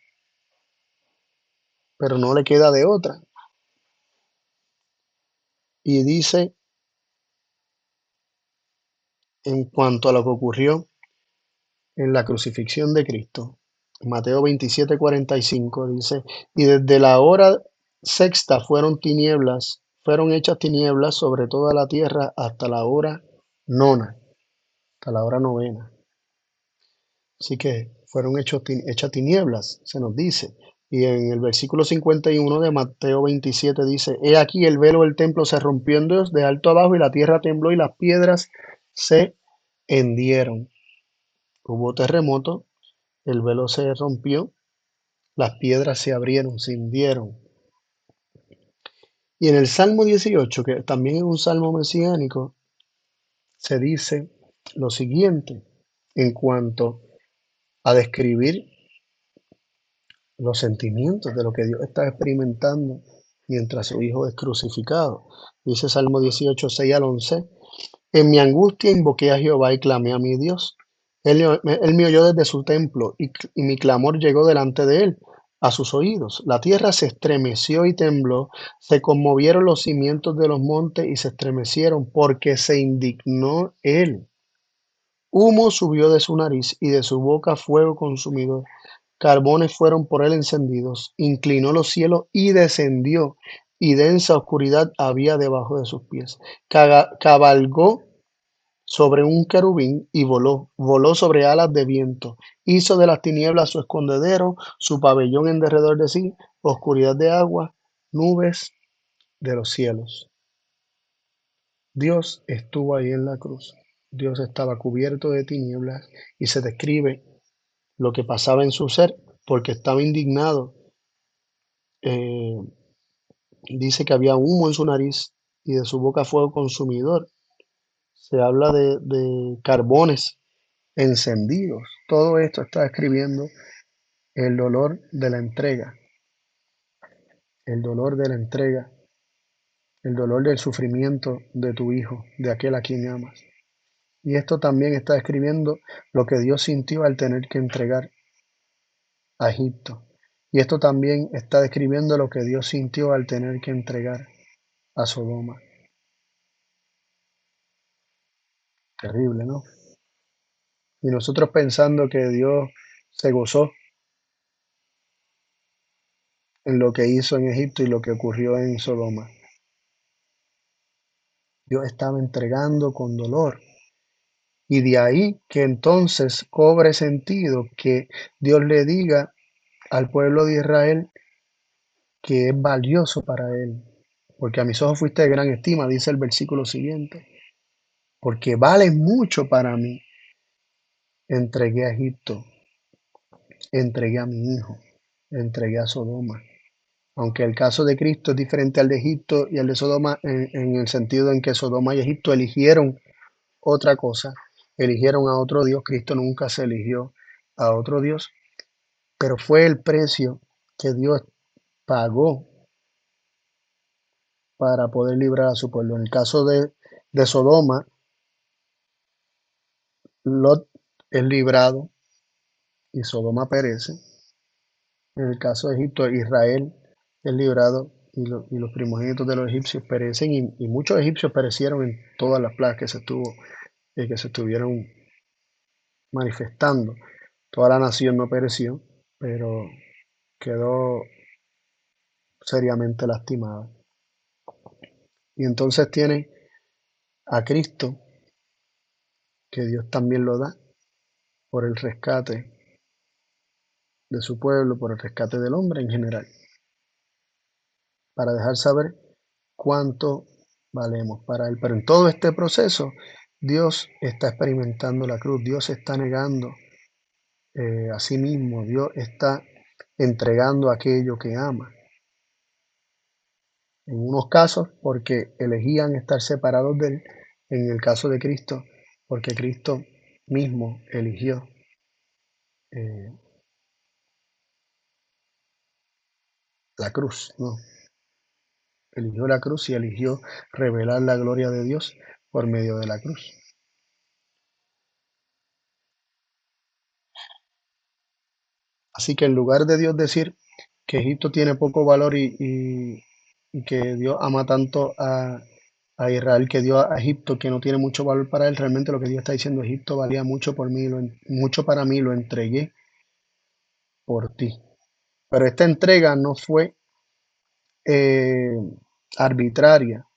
Speaker 1: pero no le queda de otra. Y dice, en cuanto a lo que ocurrió en la crucifixión de Cristo, Mateo 27:45 dice, y desde la hora sexta fueron hechas tinieblas sobre toda la tierra hasta la hora nona, hasta la hora novena. Así que fueron hechas tinieblas, se nos dice. Y en el versículo 51 de Mateo 27 dice, He aquí el velo del templo se rompió en dos de alto abajo y la tierra tembló y las piedras se hendieron. Hubo terremoto, el velo se rompió, las piedras se abrieron, se hundieron. Y en el Salmo 18, que también es un salmo mesiánico, se dice lo siguiente en cuanto a describir los sentimientos de lo que Dios está experimentando mientras su Hijo es crucificado. Dice Salmo 18, 6 al 11, En mi angustia invoqué a Jehová y clamé a mi Dios. Él me oyó desde su templo y mi clamor llegó delante de él, a sus oídos. La tierra se estremeció y tembló, se conmovieron los cimientos de los montes y se estremecieron porque se indignó él. Humo subió de su nariz y de su boca fuego consumidor. Carbones fueron por él encendidos. Inclinó los cielos y descendió, y densa oscuridad había debajo de sus pies. Cabalgó sobre un querubín y voló, voló sobre alas de viento. Hizo de las tinieblas su escondedero, su pabellón en derredor de sí, oscuridad de agua, nubes de los cielos. Dios estuvo ahí en la cruz. Dios estaba cubierto de tinieblas y se describe lo que pasaba en su ser porque estaba indignado. Eh, Dice que había humo en su nariz y de su boca fuego consumidor. Se habla de carbones encendidos. Todo esto está describiendo el dolor de la entrega, el dolor de la entrega, el dolor del sufrimiento de tu hijo, de aquel a quien amas. Y esto también está describiendo lo que Dios sintió al tener que entregar a Egipto. Y esto también está describiendo lo que Dios sintió al tener que entregar a Sodoma. Terrible, ¿no? Y nosotros pensando que Dios se gozó en lo que hizo en Egipto y lo que ocurrió en Sodoma. Dios estaba entregando con dolor. Y de ahí que entonces cobre sentido que Dios le diga al pueblo de Israel que es valioso para él. Porque a mis ojos fuiste de gran estima, dice el versículo siguiente. Porque vale mucho para mí. Entregué a Egipto, entregué a mi hijo, entregué a Sodoma. Aunque el caso de Cristo es diferente al de Egipto y al de Sodoma en el sentido en que Sodoma y Egipto eligieron otra cosa, eligieron a otro Dios, Cristo nunca se eligió a otro Dios, pero fue el precio que Dios pagó para poder librar a su pueblo. En el caso de Sodoma, Lot es librado y Sodoma perece. En el caso de Egipto, Israel es librado y los primogénitos de los egipcios perecen y muchos egipcios perecieron en todas las plagas que se estuvieron manifestando. Toda la nación no pereció, pero quedó seriamente lastimada. Y entonces tiene a Cristo, que Dios también lo da por el rescate de su pueblo, por el rescate del hombre en general, para dejar saber cuánto valemos para Él. Pero en todo este proceso, Dios está experimentando la cruz, Dios está negando a sí mismo, Dios está entregando aquello que ama. En unos casos porque elegían estar separados de Él, en el caso de Cristo, porque Cristo mismo eligió eh, la cruz, ¿no? Eligió la cruz y eligió revelar la gloria de Dios por medio de la cruz. Así que en lugar de Dios decir que Egipto tiene poco valor y que Dios ama tanto a Israel, que dio a Egipto, que no tiene mucho valor para él, realmente lo que Dios está diciendo, Egipto valía mucho por mí, mucho para mí, lo entregué por ti. Pero esta entrega no fue eh, arbitraria,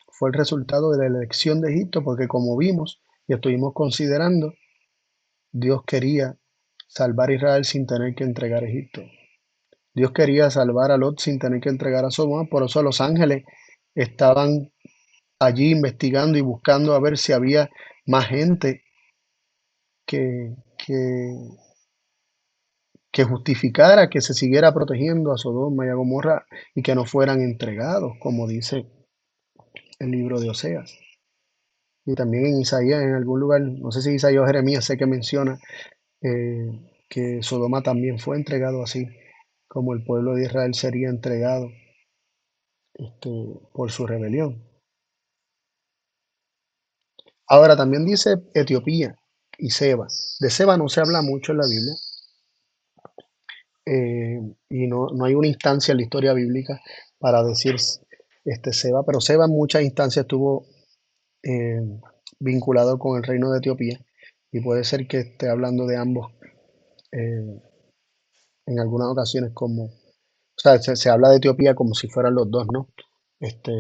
Speaker 1: fue el resultado de la elección de Egipto, porque como vimos y estuvimos considerando, Dios quería salvar a Israel sin tener que entregar a Egipto. Dios quería salvar a Lot sin tener que entregar a Sodoma, por eso los ángeles estaban allí investigando y buscando a ver si había más gente que, que justificara que se siguiera protegiendo a Sodoma y a Gomorra y que no fueran entregados, como dice el libro de Oseas. Y también en Isaías, en algún lugar, no sé si Isaías o Jeremías, sé que menciona eh, que Sodoma también fue entregado así, como el pueblo de Israel sería entregado por su rebelión. Ahora también dice Etiopía y Seba. De Seba no se habla mucho en la Biblia, y no hay una instancia en la historia bíblica para decir Seba, pero Seba en muchas instancias estuvo eh, vinculado con el reino de Etiopía y puede ser que esté hablando de ambos eh, en algunas ocasiones como, o sea, se habla de Etiopía como si fueran los dos, ¿no? Este,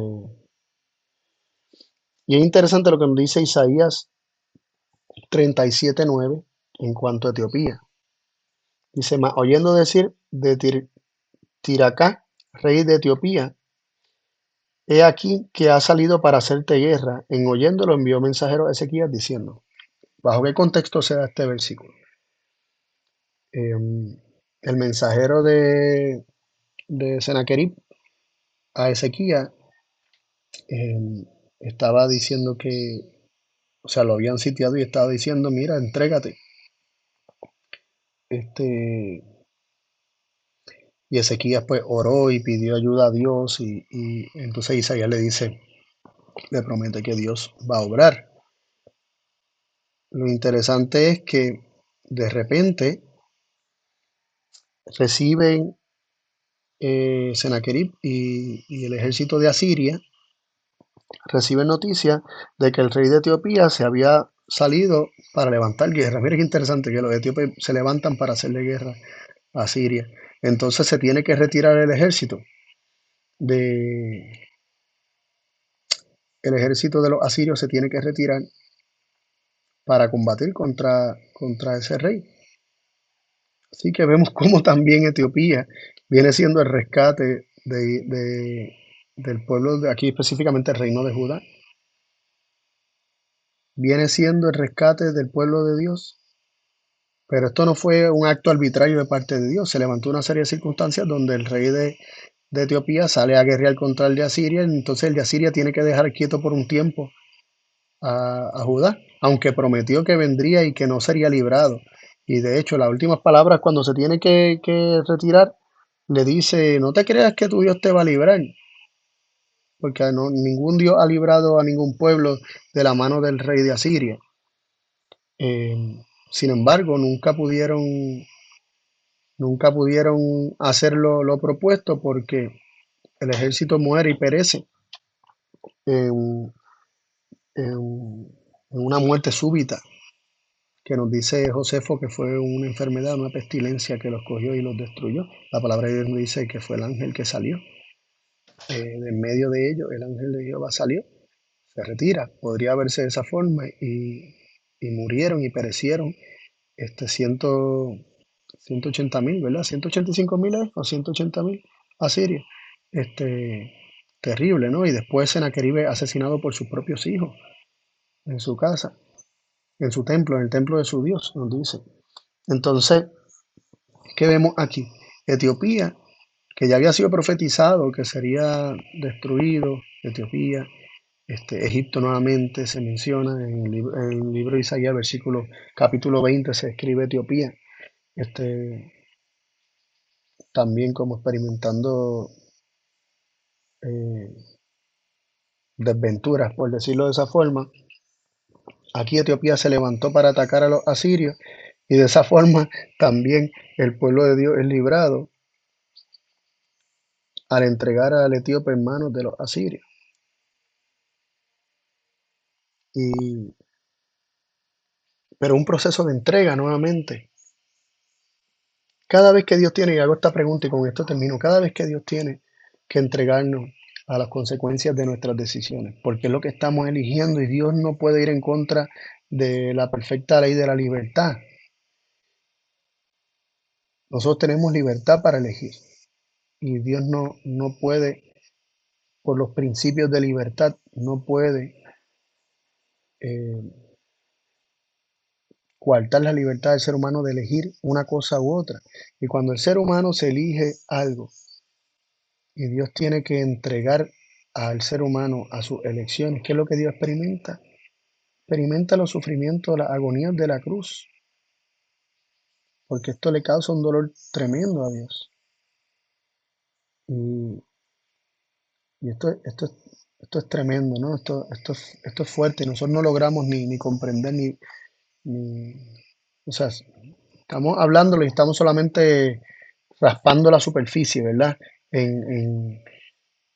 Speaker 1: y es interesante lo que nos dice Isaías 37:9 en cuanto a Etiopía. Dice, oyendo decir de Tiracá, rey de Etiopía, he aquí que ha salido para hacerte guerra. En oyéndolo envió mensajero a Ezequías diciendo, ¿bajo qué contexto se da este versículo? El mensajero de Sennacherib a Ezequías estaba diciendo que, o sea, lo habían sitiado y estaba diciendo, mira, entrégate. Este, y Ezequías pues oró y pidió ayuda a Dios y entonces Isaías le dice, le promete que Dios va a obrar. Lo interesante es que de repente reciben Sennacherib y el ejército de Asiria reciben noticia de que el rey de Etiopía se había salido para levantar guerra. Mira qué interesante que los etíopes se levantan para hacerle guerra a Siria. Entonces se tiene que retirar de, el ejército de los asirios se tiene que retirar para combatir contra ese rey. Así que vemos cómo también Etiopía viene siendo el rescate del pueblo de aquí, específicamente el reino de Judá, viene siendo el rescate del pueblo de Dios. Pero esto no fue un acto arbitrario de parte de Dios. Se levantó una serie de circunstancias donde el rey de Etiopía sale a guerrear contra el de Asiria. Entonces el de Asiria tiene que dejar quieto por un tiempo a Judá, aunque prometió que vendría y que no sería librado. Y de hecho, las últimas palabras cuando se tiene que retirar, le dice, no te creas que tu Dios te va a librar, porque ningún Dios ha librado a ningún pueblo de la mano del rey de Asiria. Sin embargo, nunca pudieron hacer lo propuesto porque el ejército muere y perece en, en- en una muerte súbita, que nos dice Josefo que fue una enfermedad, una pestilencia que los cogió y los destruyó. La palabra de Dios nos dice que fue el ángel que salió. De en medio de ellos, el ángel de Jehová salió, se retira. Podría verse de esa forma y murieron y perecieron 180.000, ¿verdad? 185.000 o 180.000 asirios. Este, terrible, ¿no? Y después Sennacherib es asesinado por sus propios hijos en su casa, en su templo, en el templo de su Dios, nos dice. Entonces, ¿qué vemos aquí? Etiopía, que ya había sido profetizado que sería destruido, Etiopía, Egipto nuevamente se menciona en el libro de Isaías, capítulo 20, se escribe Etiopía, este, también como experimentando eh, desventuras, por decirlo de esa forma. Aquí Etiopía se levantó para atacar a los asirios y de esa forma también el pueblo de Dios es librado al entregar al etíope en manos de los asirios. Y, pero un proceso de entrega nuevamente. Cada vez que Dios tiene, y hago esta pregunta y con esto termino, cada vez que Dios tiene que entregarnos a las consecuencias de nuestras decisiones, porque es lo que estamos eligiendo y Dios no puede ir en contra de la perfecta ley de la libertad. Nosotros tenemos libertad para elegir. y Dios no puede, por los principios de libertad, no puede eh, coartar la libertad del ser humano de elegir una cosa u otra. Y cuando el ser humano se elige algo y Dios tiene que entregar al ser humano a sus elecciones, ¿qué es lo que Dios experimenta? Experimenta los sufrimientos, las agonías de la cruz, porque esto le causa un dolor tremendo a Dios. Y, y esto es tremendo, ¿no? Esto es fuerte. Nosotros no logramos ni comprender ni, o sea, estamos hablándolo y estamos solamente raspando la superficie, ¿verdad? En,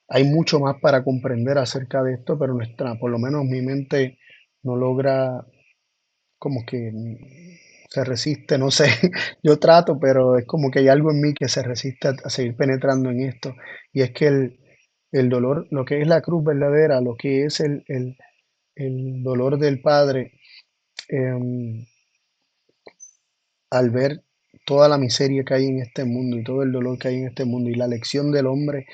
Speaker 1: hay mucho más para comprender acerca de esto, pero por lo menos mi mente no logra como que se resiste, no sé, yo trato, pero es como que hay algo en mí que se resiste a seguir penetrando en esto. Y es que el dolor, lo que es la cruz verdadera, lo que es el dolor del Padre, em, al ver toda la miseria que hay en este mundo y todo el dolor que hay en este mundo y la elección del hombre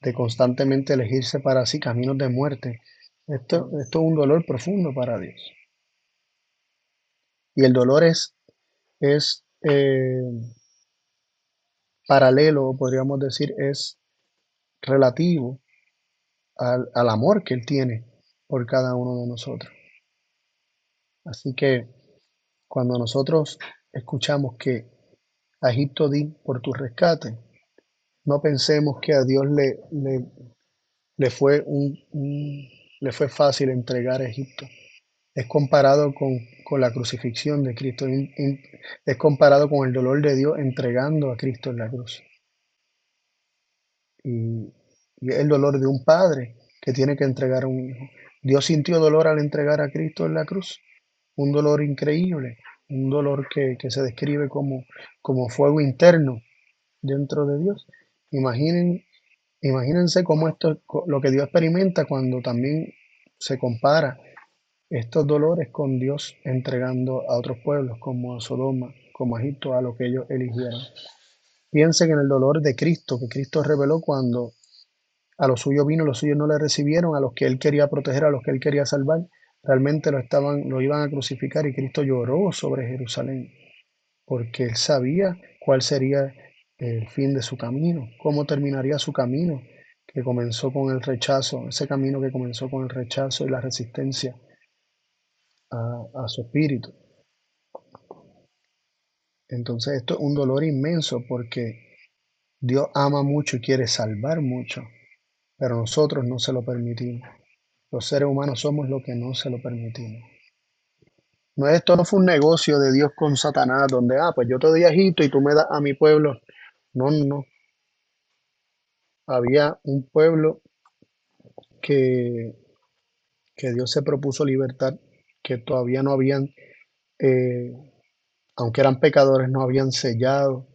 Speaker 1: de constantemente elegirse para sí caminos de muerte, esto es un dolor profundo para Dios. Y el dolor es paralelo, podríamos decir, es relativo al amor que Él tiene por cada uno de nosotros. Así que cuando nosotros escuchamos que a Egipto di por tu rescate, no pensemos que a Dios le fue le fue fácil entregar a Egipto. Es comparado con la crucifixión de Cristo, es comparado con el dolor de Dios entregando a Cristo en la cruz. Y, y es el dolor de un padre que tiene que entregar a un hijo. Dios sintió dolor al entregar a Cristo en la cruz, un dolor increíble, un dolor que se describe como fuego interno dentro de Dios. Imaginen, imagínense cómo lo que Dios experimenta cuando también se compara estos dolores con Dios entregando a otros pueblos como a Sodoma, como a Egipto, a lo que ellos eligieron. Piensen en el dolor de Cristo, que Cristo reveló cuando a los suyos vino, los suyos no le recibieron, a los que él quería proteger, a los que él quería salvar, realmente lo iban a crucificar y Cristo lloró sobre Jerusalén, porque él sabía cuál sería el fin de su camino, cómo terminaría su camino, que comenzó con el rechazo, ese camino que comenzó con el rechazo y la resistencia a su espíritu. Entonces esto es un dolor inmenso porque Dios ama mucho y quiere salvar mucho, pero nosotros no se lo permitimos. Los seres humanos somos los que no se lo permitimos. No, esto no fue un negocio de Dios con Satanás, donde, pues yo te doy a Egipto y tú me das a mi pueblo. No, no. Había un pueblo que, que Dios se propuso libertar, que todavía no habían, eh, aunque eran pecadores, no habían sellado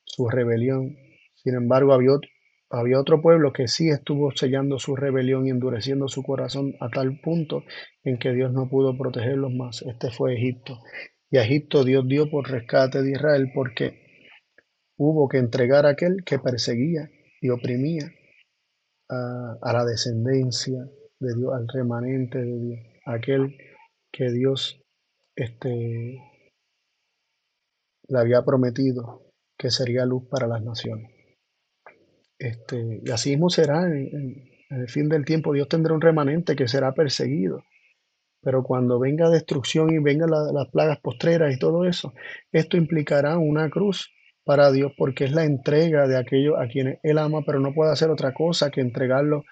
Speaker 1: su rebelión. Sin embargo, había otro pueblo que sí estuvo sellando su rebelión y endureciendo su corazón a tal punto en que Dios no pudo protegerlos más. Este fue Egipto. Y a Egipto Dios dio por rescate de Israel porque hubo que entregar a aquel que perseguía y oprimía a la descendencia de Dios, al remanente de Dios, aquel que Dios este, le había prometido que sería luz para las naciones. Y así mismo será en el fin del tiempo. Dios tendrá un remanente que será perseguido. Pero cuando venga destrucción y vengan las plagas postreras y todo eso, esto implicará una cruz para Dios porque es la entrega de aquellos a quienes Él ama, pero no puede hacer otra cosa que entregarlo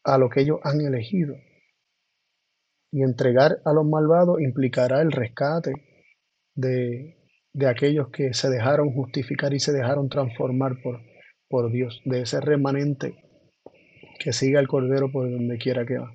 Speaker 1: a lo que ellos han elegido. Y entregar a los malvados implicará el rescate de, de aquellos que se dejaron justificar y se dejaron transformar por Dios, de ese remanente que siga al Cordero por donde quiera que va.